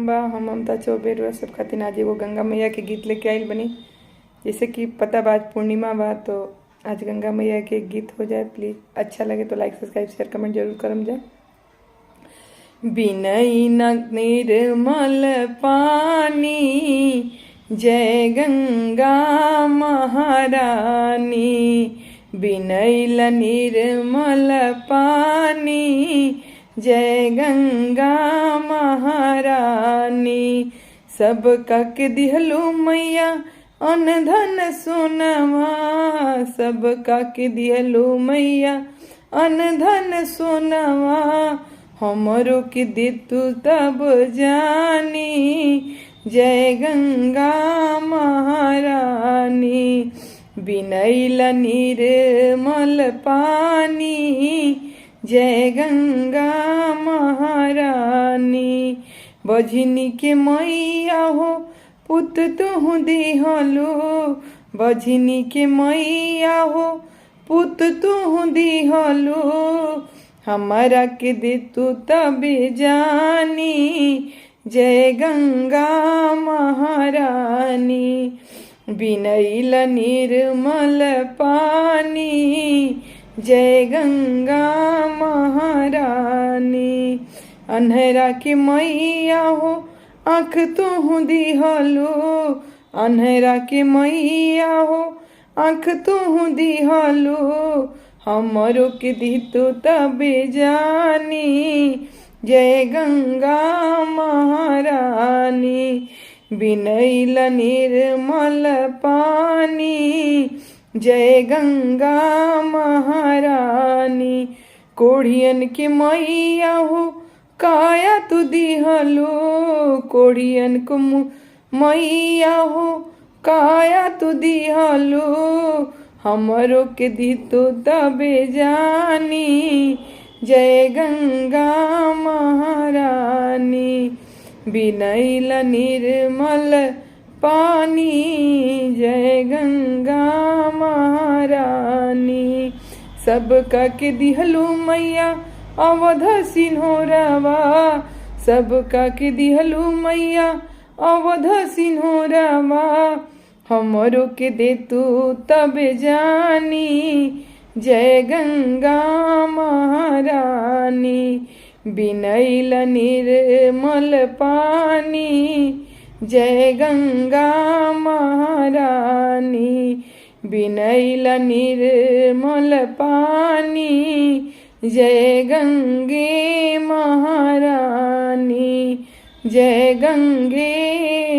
बा। हम ममता चौबे रुआ सब खातिर आज एगो गंगा मैया के गीत लेके आइल बनी। जैसे कि पता बा आज पूर्णिमा बा, तो आज गंगा मैया के गीत हो जाए। प्लीज़ अच्छा लगे तो लाइक सब्सक्राइब शेयर कमेंट जरूर करम जाए। बिनई न निर्मल पानी, जय गंगा महारानी। बिनैल निर्मल पानी, जय गंगा महारानी। सब के दिहलू मैया अन धन सोनवा, सब के दिहलू मैया अन धन सोनवा। हमरो के दे तू तब जानी, जय गंगा महारानी। बिनैल निर्मल पानी, जय गंगा महारानी। बझनी के मैया हो पुत तुहु दिहलो, बझनी के मैया हो पुत तुहु दिहलो। हमारा के दे तू तब जानी, जय गंगा महारानी। बिनैल निर्मल पानी, जय गंगा महारानी। अन्हरा के मैया हो आँख तुहु दिहलो, अन्हरा के मैया हो आँख तुहु दिहलो। हमरो के दी तू तब जानी, जय गंगा महारानी। बिनैल निर्मल पानी, जय गंगा महारानी। कोढ़ियन के मैया हो काया तू दिहलो, कोढ़ियन को मैया हो काया तू दिहलो। हमरो के दी तू तब जानी, जय गंगा महारानी। बिनैल निर्मल पानी, जय गंगा महारानी। सब के दिहलू मैया अवध सिन्होरवा, सब के दिहलू मैया अवध सिन्होरवा। हमरो के दे तू तब जानी, जय गंगा महारानी। बिनैल निर्मल पानी, जय गंगा महारानी। बिनैल निर्मल पानी, जय गंगे महारानी, जय गंगे